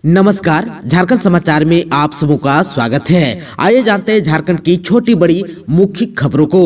नमस्कार, झारखंड समाचार में आप सबों का स्वागत है। आइए जानते हैं झारखंड की छोटी बड़ी मुख्य खबरों को।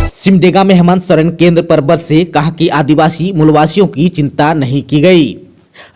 सिमडेगा में हेमंत सोरेन केंद्र पर बरसे, कहा कि आदिवासी मूलवासियों की चिंता नहीं की गई।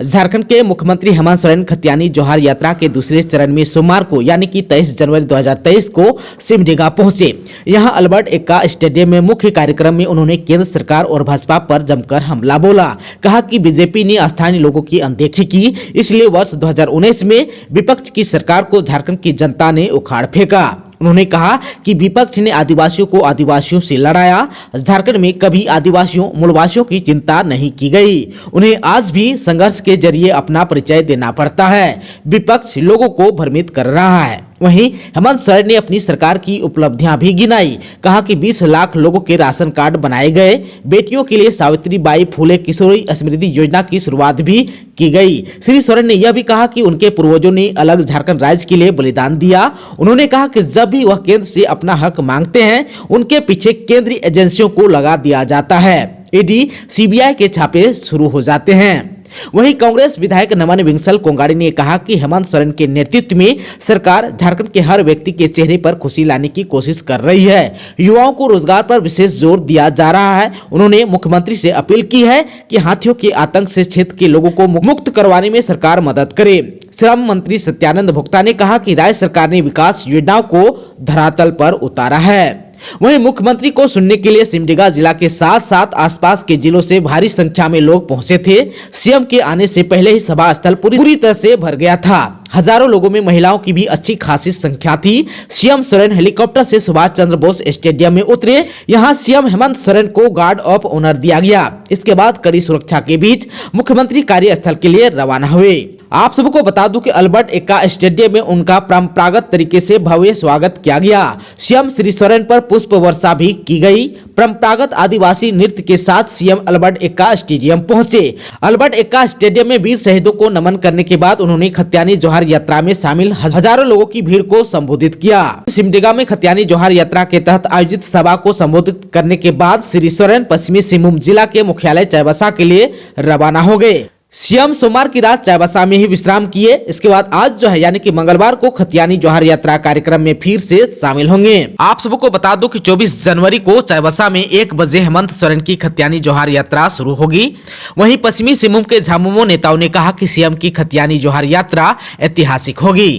झारखंड के मुख्यमंत्री हेमंत सोरेन खतियानी जोहार यात्रा के दूसरे चरण में सोमवार को यानी कि 23 जनवरी 2023 को सिमडेगा पहुंचे। यहां अल्बर्ट एक्का स्टेडियम में मुख्य कार्यक्रम में उन्होंने केंद्र सरकार और भाजपा पर जमकर हमला बोला। कहा कि बीजेपी ने स्थानीय लोगों की अनदेखी की, इसलिए वर्ष 2019 में विपक्ष की सरकार को झारखंड की जनता ने उखाड़ फेंका। उन्होंने कहा कि विपक्ष ने आदिवासियों को आदिवासियों से लड़ाया। झारखंड में कभी आदिवासियों मूलवासियों की चिंता नहीं की गई। उन्हें आज भी संघर्ष के जरिए अपना परिचय देना पड़ता है। विपक्ष लोगों को भ्रमित कर रहा है। वहीं हेमंत सोरेन ने अपनी सरकार की उपलब्धियां भी गिनाई। कहा कि 20 लाख लोगों के राशन कार्ड बनाए गए। बेटियों के लिए सावित्रीबाई फुले किशोरी समृद्धि योजना की शुरुआत भी की गई। श्री सोरेन ने यह भी कहा कि उनके पूर्वजों ने अलग झारखंड राज्य के लिए बलिदान दिया। उन्होंने कहा कि जब भी वह केंद्र से अपना हक मांगते हैं, उनके पीछे केंद्रीय एजेंसियों को लगा दिया जाता है। ईडी, सीबीआई के छापे शुरू हो जाते हैं। वहीं कांग्रेस विधायक नमन विंसल कोंगाड़ी ने कहा कि हेमंत सोरेन के नेतृत्व में सरकार झारखंड के हर व्यक्ति के चेहरे पर खुशी लाने की कोशिश कर रही है। युवाओं को रोजगार पर विशेष जोर दिया जा रहा है। उन्होंने मुख्यमंत्री से अपील की है कि हाथियों के आतंक से क्षेत्र के लोगों को मुक्त करवाने में सरकार मदद करे। श्रम मंत्री सत्यानंद भोक्ता ने कहा कि राज्य सरकार ने विकास योजनाओं को धरातल पर उतारा है। वहीं मुख्यमंत्री को सुनने के लिए सिमडेगा जिला के साथ साथ आसपास के जिलों से भारी संख्या में लोग पहुंचे थे। सीएम के आने से पहले ही सभा स्थल पूरी तरह से भर गया था। हजारों लोगों में महिलाओं की भी अच्छी खासी संख्या थी। सीएम सोरेन हेलीकॉप्टर से सुभाष चंद्र बोस स्टेडियम में उतरे। यहां सीएम हेमंत सोरेन को गार्ड ऑफ ऑनर दिया गया। इसके बाद कड़ी सुरक्षा के बीच मुख्यमंत्री कार्यस्थल के लिए रवाना हुए। आप सबको बता दूं कि अल्बर्ट एक्का स्टेडियम में उनका परंपरागत तरीके से भव्य स्वागत किया गया। सीएम श्री सोरेन पर पुष्प वर्षा भी की गई। परंपरागत आदिवासी नृत्य के साथ सीएम अल्बर्ट एक्का स्टेडियम पहुंचे। अल्बर्ट एक्का स्टेडियम में वीर शहीदों को नमन करने के बाद उन्होंने खतियानी जोहार यात्रा में शामिल हजारों लोगों की भीड़ को संबोधित किया। सिमडेगा में खतियानी जोहार यात्रा के तहत आयोजित सभा को संबोधित करने के बाद श्री सोरेन पश्चिमी सिंहभूम जिला के मुख्यालय चाईबासा के लिए रवाना हो गए। सीएम सोमवार की रात चाईबासा में ही विश्राम किए। इसके बाद आज यानी कि मंगलवार को खतियानी जोहार यात्रा कार्यक्रम में फिर से शामिल होंगे। आप सबको बता दो कि 24 जनवरी को चाईबासा में 1 बजे हेमंत सोरेन की खतियानी जोहार यात्रा शुरू होगी। वहीं पश्चिमी सिंहभूम के झामुमो नेताओं ने कहा कि सीएम की खतियानी जोहार यात्रा ऐतिहासिक होगी।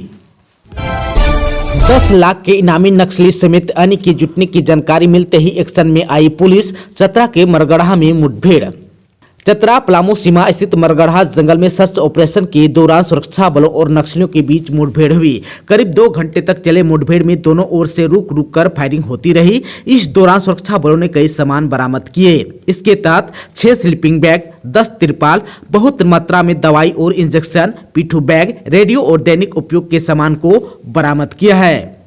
10 लाख के इनामी नक्सली समेत अन्य की जुटने की जानकारी मिलते ही एक्शन में आई पुलिस। चतरा के मरगढ़ा में मुठभेड़। चतरा पलामू सीमा स्थित मरगढ़ा जंगल में सर्च ऑपरेशन के दौरान सुरक्षा बलों और नक्सलियों के बीच मुठभेड़ हुई। करीब 2 घंटे तक चले मुठभेड़ में दोनों ओर से रुक रुक कर फायरिंग होती रही। इस दौरान सुरक्षा बलों ने कई सामान बरामद किए। इसके तहत 6 स्लीपिंग बैग, 10 तिरपाल, बहुत मात्रा में दवाई और इंजेक्शन, पिट्ठू बैग, रेडियो और दैनिक उपयोग के सामान को बरामद किया है।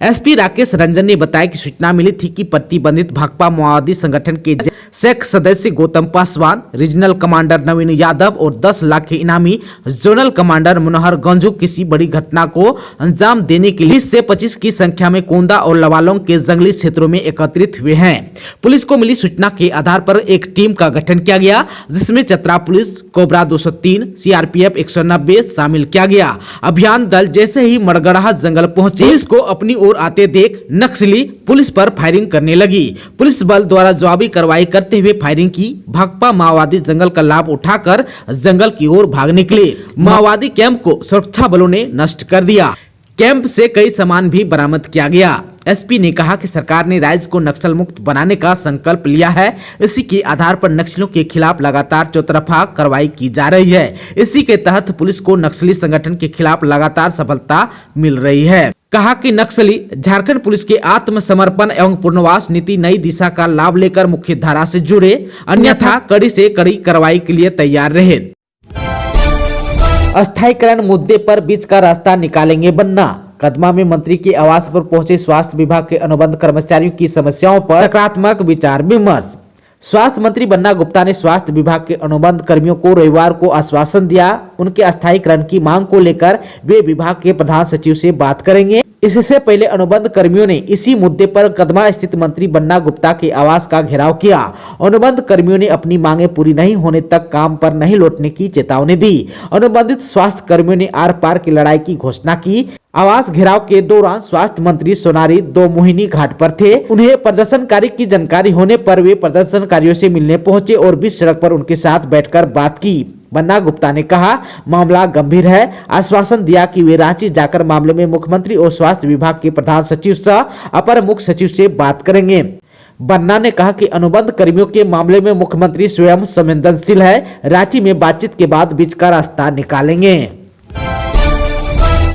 एसपी राकेश रंजन ने बताया कि सूचना मिली थी कि प्रतिबंधित भाकपा माओवादी संगठन के शेख सदस्य गौतम पासवान, रीजनल कमांडर नवीन यादव और 10 लाख के इनामी जोनल कमांडर मनोहर गंजू किसी बड़ी घटना को अंजाम देने के लिए 20 से 25 की संख्या में कोंदा और लवालोंग के जंगली क्षेत्रों में एकत्रित हुए हैं। पुलिस को मिली सूचना के आधार पर एक टीम का गठन किया गया, जिसमें चतरा पुलिस, कोबरा 203, सीआरपीएफ 190 शामिल किया गया। अभियान दल जैसे ही मरगढ़ा जंगल पहुंचे, पुलिस को अपनी ओर आते देख नक्सली पुलिस पर फायरिंग करने लगी। पुलिस बल द्वारा जवाबी कार्रवाई करते हुए फायरिंग की। भाकपा माओवादी जंगल का लाभ उठाकर जंगल की ओर भाग निकले। माओवादी कैंप को सुरक्षा बलों ने नष्ट कर दिया। कैंप से कई सामान भी बरामद किया गया। एसपी ने कहा कि सरकार ने राज्य को नक्सल मुक्त बनाने का संकल्प लिया है। इसी के आधार पर नक्सलियों के खिलाफ लगातार चौतरफा कार्रवाई की जा रही है। इसी के तहत पुलिस को नक्सली संगठन के खिलाफ लगातार सफलता मिल रही है। कहा कि नक्सली झारखंड पुलिस के आत्मसमर्पण एवं पुनर्वास नीति नई दिशा का लाभ लेकर मुख्य धारा से जुड़े, अन्यथा कड़ी से कड़ी कार्रवाई के लिए तैयार रहे। अस्थायीकरण मुद्दे पर बीच का रास्ता निकालेंगे बन्ना। कदमा में मंत्री के आवास पर पहुंचे स्वास्थ्य विभाग के अनुबंध कर्मचारियों की समस्याओं पर सकारात्मक विचार विमर्श। स्वास्थ्य मंत्री बन्ना गुप्ता ने स्वास्थ्य विभाग के अनुबंध कर्मियों को रविवार को आश्वासन दिया उनके अस्थायीकरण की मांग को लेकर वे विभाग के प्रधान सचिव से बात करेंगे। इससे पहले अनुबंध कर्मियों ने इसी मुद्दे पर कदमा स्थित मंत्री बन्ना गुप्ता के आवास का घेराव किया। अनुबंध कर्मियों ने अपनी मांगे पूरी नहीं होने तक काम पर नहीं लौटने की चेतावनी दी। अनुबंधित स्वास्थ्य कर्मियों ने आर पार की लड़ाई की घोषणा की। आवास घेराव के दौरान स्वास्थ्य मंत्री सोनारी दो मोहिनी घाट पर थे। उन्हें प्रदर्शनकारी की जानकारी होने पर वे प्रदर्शनकारियों से मिलने पहुंचे और बीच सड़क पर उनके साथ बैठकर बात की। बन्ना गुप्ता ने कहा मामला गंभीर है, आश्वासन दिया कि वे रांची जाकर मामले में मुख्यमंत्री और स्वास्थ्य विभाग के प्रधान सचिव सह अपर मुख्य सचिव से बात करेंगे। बन्ना ने कहा कि अनुबंध कर्मियों के मामले में मुख्यमंत्री स्वयं संवेदनशील है, रांची में बातचीत के बाद बीच का रास्ता निकालेंगे।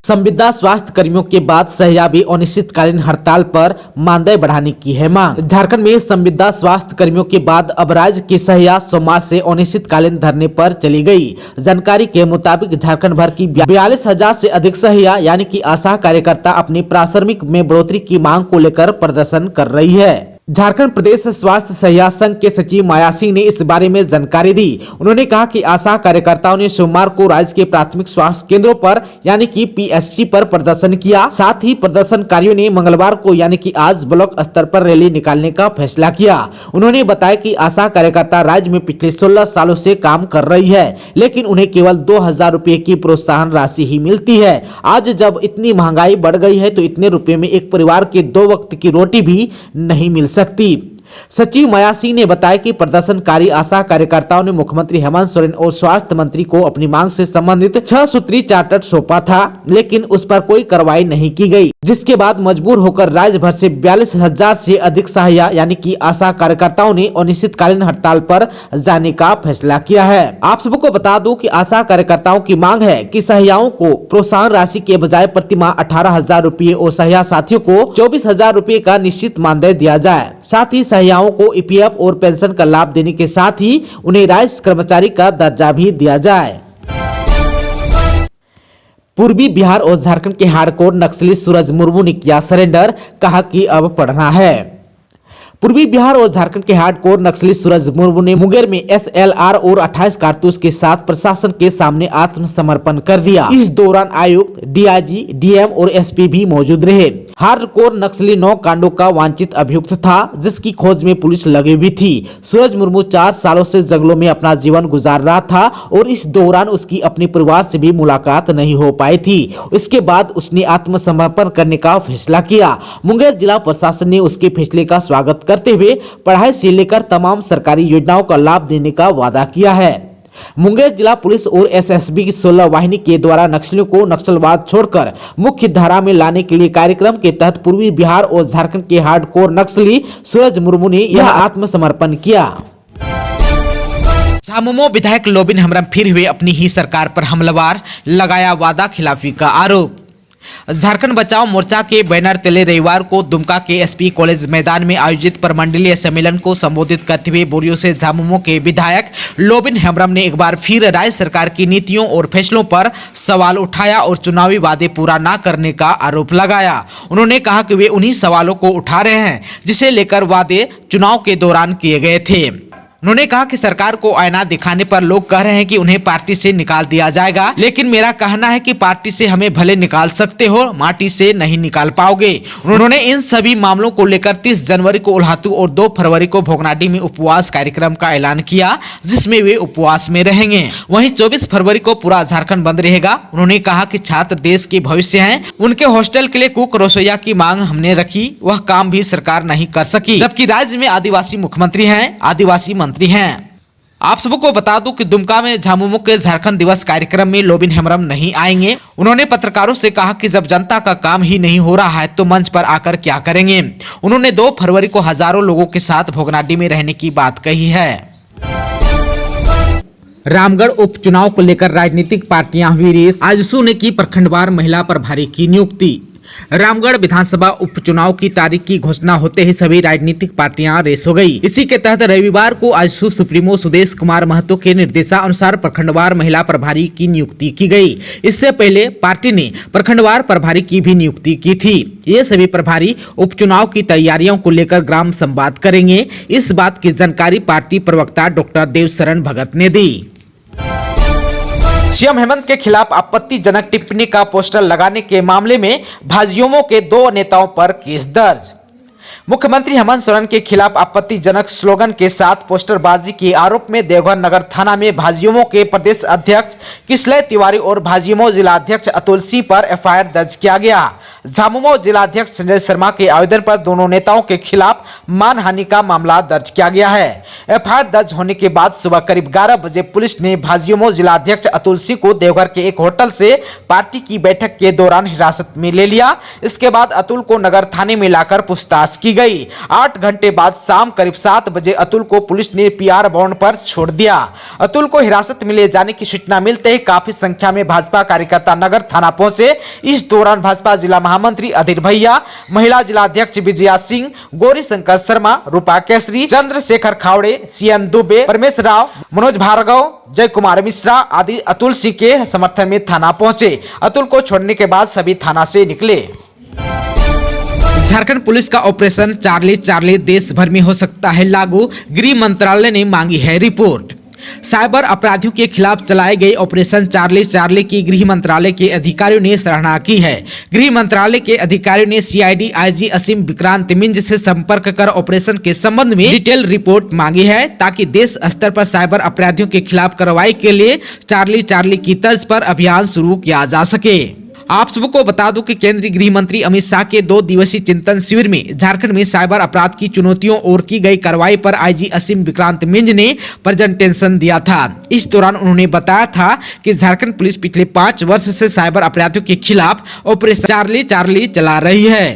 संविदा स्वास्थ्य कर्मियों के बाद सहयाबी अनिश्चितकालीन हड़ताल पर मानदेय बढ़ाने की है मांग। झारखंड में संविदा स्वास्थ्य कर्मियों के बाद अब राज्य की सहया सोमवार से अनिश्चितकालीन धरने पर चली गई। जानकारी के मुताबिक झारखंड भर की 42,000 से अधिक सहया यानी कि आशा कार्यकर्ता अपनी प्राथमिक में बढ़ोतरी की मांग को लेकर प्रदर्शन कर रही है। झारखंड प्रदेश स्वास्थ्य सहया संघ के सचिव माया सिंह ने इस बारे में जानकारी दी। उन्होंने कहा कि आशा कार्यकर्ताओं ने सोमवार को राज्य के प्राथमिक स्वास्थ्य केंद्रों पर यानी कि पीएससी पर प्रदर्शन किया। साथ ही प्रदर्शनकारियों ने मंगलवार को यानी कि आज ब्लॉक स्तर पर रैली निकालने का फैसला किया। उन्होंने बताया कि आशा कार्यकर्ता राज्य में पिछले 16 सालों से काम कर रही है, लेकिन उन्हें केवल 2,000 रुपए की प्रोत्साहन राशि ही मिलती है। आज जब इतनी महंगाई बढ़ गई है तो इतने रुपए में एक परिवार के 2 वक्त की रोटी भी नहीं मिल सकती। सचिव माया सिंह ने बताया कि प्रदर्शनकारी आशा कार्यकर्ताओं ने मुख्यमंत्री हेमंत सोरेन और स्वास्थ्य मंत्री को अपनी मांग से संबंधित 6 सूत्री चार्टर सौंपा था, लेकिन उस पर कोई कार्रवाई नहीं की गई, जिसके बाद मजबूर होकर राज्य भर से 42,000 से अधिक सहायता यानी कि आशा कार्यकर्ताओं ने अनिश्चितकालीन हड़ताल पर जाने का फैसला किया है। आप सबको बता दूं कि आशा कार्यकर्ताओं की मांग है कि सहायिकाओं को प्रोत्साहन राशि के बजाय प्रतिमाह 18,000 रुपए और सहायता साथियों को 24,000 रुपए का निश्चित मानदेय दिया जाए। साथ ही सहायिकाओं को ईपीएफ और पेंशन का लाभ देने के साथ ही उन्हें राज्य कर्मचारी का दर्जा भी दिया जाए। पूर्वी बिहार और झारखंड के हार्डकोर नक्सली सूरज मुर्मू ने किया सरेंडर, कहा कि अब पढ़ना है। पूर्वी बिहार और झारखंड के हार्डकोर नक्सली सूरज मुर्मू ने मुंगेर में एसएलआर और 28 कारतूस के साथ प्रशासन के सामने आत्मसमर्पण कर दिया। इस दौरान आयुक्त, डीआईजी, डीएम और एसपी भी मौजूद रहे। हार्डकोर नक्सली 9 कांडों का वांछित अभियुक्त था, जिसकी खोज में पुलिस लगी हुई थी। सूरज मुर्मू 4 सालों से जंगलों में अपना जीवन गुजार रहा था और इस दौरान उसकी अपने परिवार से भी मुलाकात नहीं हो पाई थी। इसके बाद उसने आत्मसमर्पण करने का फैसला किया। मुंगेर जिला प्रशासन ने उसके फैसले का स्वागत करते हुए पढ़ाई से लेकर तमाम सरकारी योजनाओं का लाभ देने का वादा किया है। मुंगेर जिला पुलिस और एसएसबी की 16 वाहिनी के द्वारा नक्सलियों को नक्सलवाद छोड़कर मुख्य धारा में लाने के लिए कार्यक्रम के तहत पूर्वी बिहार और झारखंड के हार्डकोर नक्सली सूरज मुर्मू ने यह आत्मसमर्पण किया। झामुमो विधायक लोबिन हेम्ब्रम फिर हुए अपनी ही सरकार पर हमलावर, लगाया वादा खिलाफी का आरोप। झारखंड बचाओ मोर्चा के बैनर तले रविवार को दुमका के एसपी कॉलेज मैदान में आयोजित प्रमंडलीय सम्मेलन को संबोधित करते हुए बोरियो से झामुमो के विधायक लोबिन हेम्ब्रम ने एक बार फिर राज्य सरकार की नीतियों और फैसलों पर सवाल उठाया और चुनावी वादे पूरा न करने का आरोप लगाया। उन्होंने कहा कि वे उन्हीं सवालों को उठा रहे हैं जिसे लेकर वादे चुनाव के दौरान किए गए थे। उन्होंने कहा कि सरकार को आईना दिखाने पर लोग कह रहे हैं कि उन्हें पार्टी से निकाल दिया जाएगा, लेकिन मेरा कहना है कि पार्टी से हमें भले निकाल सकते हो, माटी से नहीं निकाल पाओगे। उन्होंने इन सभी मामलों को लेकर 30 जनवरी को उल्हातू और 2 फरवरी को भोगनाडी में उपवास कार्यक्रम का ऐलान किया, जिसमें वे उपवास में रहेंगे। वहीं 24 फरवरी को पूरा झारखंड बंद रहेगा। उन्होंने कहा कि छात्र देश के भविष्य हैं, उनके हॉस्टल के लिए कुक रसोईया की मांग हमने रखी, वह काम भी सरकार नहीं कर सकी, जबकि राज्य में आदिवासी मुख्यमंत्री हैं, आदिवासी मंत्री हैं। आप सबको बता दूं कि दुमका में झामुमो के झारखंड दिवस कार्यक्रम में लोबिन हेम्ब्रम नहीं आएंगे। उन्होंने पत्रकारों से कहा कि जब जनता का काम ही नहीं हो रहा है तो मंच पर आकर क्या करेंगे। उन्होंने 2 फरवरी को हजारों लोगों के साथ भोगनाडी में रहने की बात कही है। रामगढ़ उपचुनाव को लेकर राजनीतिक पार्टियां हुई रेस, आजसू ने की प्रखंडवार महिला प्रभारी की नियुक्ति। रामगढ़ विधानसभा उपचुनाव की तारीख की घोषणा होते ही सभी राजनीतिक पार्टियां रेस हो गई। इसी के तहत रविवार को आजसू सुप्रीमो सुदेश कुमार महतो के निर्देशानुसार प्रखंडवार महिला प्रभारी की नियुक्ति की गई। इससे पहले पार्टी ने प्रखंडवार प्रभारी की भी नियुक्ति की थी। ये सभी प्रभारी उपचुनाव की तैयारियों को लेकर ग्राम संवाद करेंगे। इस बात की जानकारी पार्टी प्रवक्ता डॉक्टर देवशरण भगत ने दी। सीएम हेमंत के खिलाफ आपत्तिजनक टिप्पणी का पोस्टर लगाने के मामले में भाजयुमो के 2 नेताओं पर केस दर्ज। मुख्यमंत्री हेमंत सोरेन के खिलाफ आपत्तिजनक स्लोगन के साथ पोस्टरबाजी के आरोप में देवघर नगर थाना में भाजयुमो के प्रदेश अध्यक्ष किशलय तिवारी और भाजयुमो जिला अध्यक्ष अतुल सिंह पर एफआईआर दर्ज किया गया। झामुमो जिला अध्यक्ष संजय शर्मा के आवेदन पर दोनों नेताओं के खिलाफ मानहानि का मामला दर्ज किया गया है। एफआईआर दर्ज होने के बाद सुबह करीब 11 बजे पुलिस ने भाजयुमो जिला अध्यक्ष अतुल सिंह को देवघर के एक होटल से पार्टी की बैठक के दौरान हिरासत में ले लिया। इसके बाद अतुल को नगर थाने में लाकर पूछताछ की गई। 8 घंटे बाद शाम करीब 7 बजे अतुल को पुलिस ने पीआर बॉन्ड पर छोड़ दिया। अतुल को हिरासत में ले जाने की सूचना मिलते ही काफी संख्या में भाजपा कार्यकर्ता नगर थाना पहुंचे। इस दौरान भाजपा जिला महामंत्री अधीर भैया, महिला जिला अध्यक्ष विजया सिंह, गौरी शंकर शर्मा, रूपा केसरी, चंद्रशेखर खावड़े, सीएन दुबे, परमेश्वर राव, मनोज भार्गव, जय कुमार मिश्रा आदि अतुल सिंह के समर्थन में थाना पहुंचे। अतुल को छोड़ने के बाद सभी थाना से निकले। झारखंड पुलिस का ऑपरेशन चार्ली चार्ली देश भर में हो सकता है लागू, गृह मंत्रालय ने मांगी है रिपोर्ट। साइबर अपराधियों के खिलाफ चलाए गए ऑपरेशन चार्ली चार्ली की गृह मंत्रालय के अधिकारियों ने सराहना की है। गृह मंत्रालय के अधिकारियों ने सीआईडी आईजी असीम विक्रांत मिंज से संपर्क कर ऑपरेशन के संबंध में डिटेल रिपोर्ट मांगी है, ताकि देश स्तर पर साइबर अपराधियों के खिलाफ कार्रवाई के लिए चार्ली चार्ली की तर्ज पर अभियान शुरू किया जा सके। आप सबको बता दूं कि केंद्रीय गृह मंत्री अमित शाह के 2 दिवसीय चिंतन शिविर में झारखंड में साइबर अपराध की चुनौतियों और की गई कार्रवाई पर आईजी असीम विक्रांत मिंज ने प्रेजेंटेशन दिया था। इस दौरान उन्होंने बताया था कि झारखंड पुलिस पिछले 5 वर्ष से साइबर अपराधियों के खिलाफ ऑपरेशन चार्ली चार्ली चला रही है।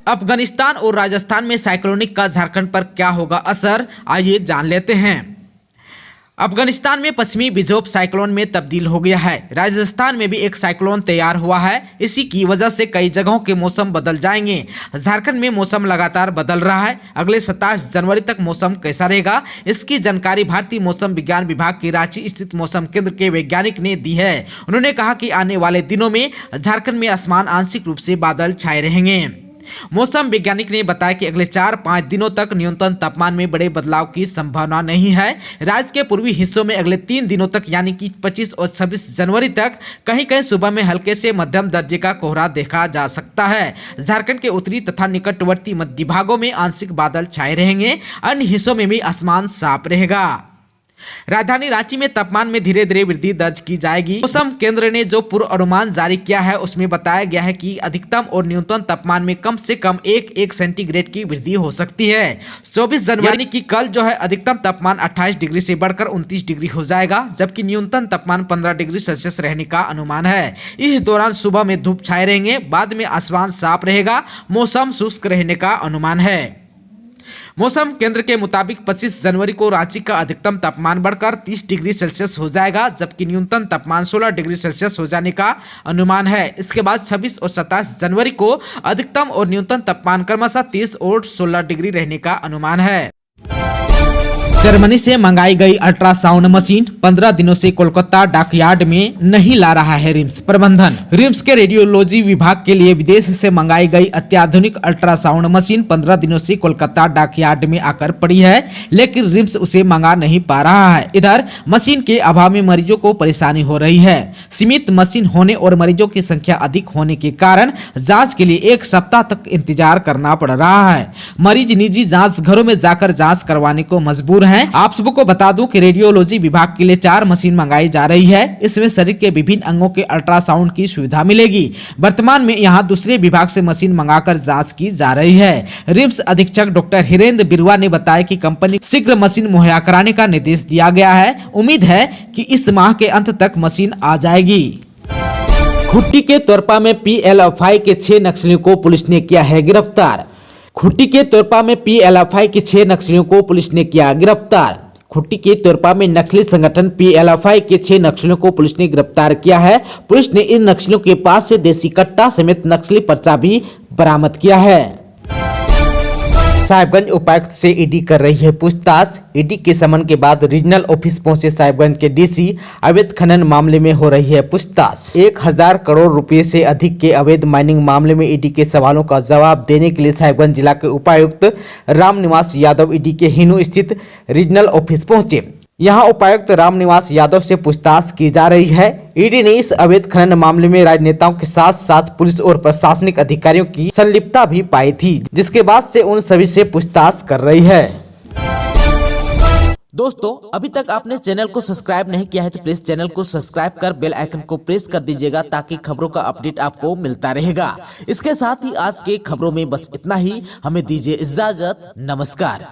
अफगानिस्तान और राजस्थान में साइक्लोनिक का झारखंड पर क्या होगा असर, आइए जान लेते हैं। अफगानिस्तान में पश्चिमी विक्षोभ साइक्लोन में तब्दील हो गया है। राजस्थान में भी एक साइक्लोन तैयार हुआ है। इसी की वजह से कई जगहों के मौसम बदल जाएंगे। झारखंड में मौसम लगातार बदल रहा है। अगले 27 जनवरी तक मौसम कैसा रहेगा, इसकी जानकारी भारतीय मौसम विज्ञान विभाग के रांची स्थित मौसम केंद्र के वैज्ञानिक ने दी है। उन्होंने कहा कि आने वाले दिनों में झारखंड में आसमान आंशिक रूप से बादल छाए रहेंगे। मौसम वैज्ञानिक ने बताया कि अगले 4-5 दिनों तक न्यूनतम तापमान में बड़े बदलाव की संभावना नहीं है। राज्य के पूर्वी हिस्सों में अगले 3 दिनों तक यानी कि 25 और 26 जनवरी तक कहीं कहीं सुबह में हल्के से मध्यम दर्जे का कोहरा देखा जा सकता है। झारखंड के उत्तरी तथा निकटवर्ती मध्य भागों में आंशिक बादल छाए रहेंगे। अन्य हिस्सों में भी आसमान साफ रहेगा। राजधानी रांची में तापमान में धीरे धीरे वृद्धि दर्ज की जाएगी। मौसम केंद्र ने जो पूर्व अनुमान जारी किया है उसमें बताया गया है कि अधिकतम और न्यूनतम तापमान में कम से कम 1 सेंटीग्रेड की वृद्धि हो सकती है। 24 जनवरी यानी कि कल जो है अधिकतम तापमान 28 डिग्री से बढ़कर 29 डिग्री हो जाएगा, जबकि न्यूनतम तापमान 15 डिग्री सेल्सियस रहने का अनुमान है। इस दौरान सुबह में धूप छाए रहेंगे, बाद में आसमान साफ रहेगा, मौसम शुष्क रहने का अनुमान है। मौसम केंद्र के मुताबिक 25 जनवरी को रांची का अधिकतम तापमान बढ़कर 30 डिग्री सेल्सियस हो जाएगा, जबकि न्यूनतम तापमान 16 डिग्री सेल्सियस हो जाने का अनुमान है। इसके बाद 26 और 27 जनवरी को अधिकतम और न्यूनतम तापमान क्रमशः 30 और 16 डिग्री रहने का अनुमान है। जर्मनी से मंगाई गई अल्ट्रासाउंड मशीन 15 दिनों से कोलकाता डॉकयार्ड में नहीं ला रहा है रिम्स प्रबंधन। रिम्स के रेडियोलॉजी विभाग के लिए विदेश से मंगाई गई अत्याधुनिक अल्ट्रासाउंड मशीन 15 दिनों से कोलकाता डॉकयार्ड में आकर पड़ी है, लेकिन रिम्स उसे मंगा नहीं पा रहा है। इधर मशीन के अभाव में मरीजों को परेशानी हो रही है। सीमित मशीन होने और मरीजों की संख्या अधिक होने के कारण जाँच के लिए 1 सप्ताह तक इंतजार करना पड़ रहा है। मरीज निजी जाँच घरों में जाकर जाँच करवाने को मजबूर हैं। आप सबको बता दूं कि रेडियोलॉजी विभाग के लिए 4 मशीन मंगाई जा रही है। इसमें शरीर के विभिन्न अंगों के अल्ट्रासाउंड की सुविधा मिलेगी। वर्तमान में यहां दूसरे विभाग से मशीन मंगाकर जांच की जा रही है। रिम्स अधीक्षक डॉक्टर हिरेंद्र बिरुआ ने बताया कि कंपनी शीघ्र मशीन मुहैया कराने का निर्देश दिया गया है। उम्मीद है कि इस माह के अंत तक मशीन आ जाएगी। खुट्टी के तोरपा में पीएलएफआई के 6 नक्सलियों को पुलिस ने किया है गिरफ्तार। खुट्टी के तोरपा में पीएलएफआई के 6 नक्सलियों को पुलिस ने किया गिरफ्तार। खुट्टी के तोरपा में नक्सली संगठन पीएलएफआई के 6 नक्सलियों को पुलिस ने गिरफ्तार किया है। पुलिस ने इन नक्सलियों के पास से देसी कट्टा समेत नक्सली पर्चा भी बरामद किया है। साहिबगंज उपायुक्त से ईडी कर रही है पूछताछ। ईडी के समन के बाद रीजनल ऑफिस पहुंचे साहिबगंज के डीसी। अवैध खनन मामले में हो रही है पूछताछ। 1000 करोड़ रुपए से अधिक के अवैध माइनिंग मामले में ईडी के सवालों का जवाब देने के लिए साहिबगंज जिला के उपायुक्त रामनिवास यादव ईडी के हिनू स्थित रीजनल ऑफिस पहुंचे। यहाँ उपायुक्त रामनिवास यादव से पूछताछ की जा रही है। ईडी ने इस अवैध खनन मामले में राजनेताओं के साथ साथ पुलिस और प्रशासनिक अधिकारियों की संलिप्तता भी पाई थी, जिसके बाद से उन सभी से पूछताछ कर रही है। दोस्तों, अभी तक आपने चैनल को सब्सक्राइब नहीं किया है तो प्लीज चैनल को सब्सक्राइब कर बेल आइकन को प्रेस कर दीजिएगा, ताकि खबरों का अपडेट आपको मिलता रहेगा। इसके साथ ही आज के खबरों में बस इतना ही। हमें दीजिए इजाजत। नमस्कार।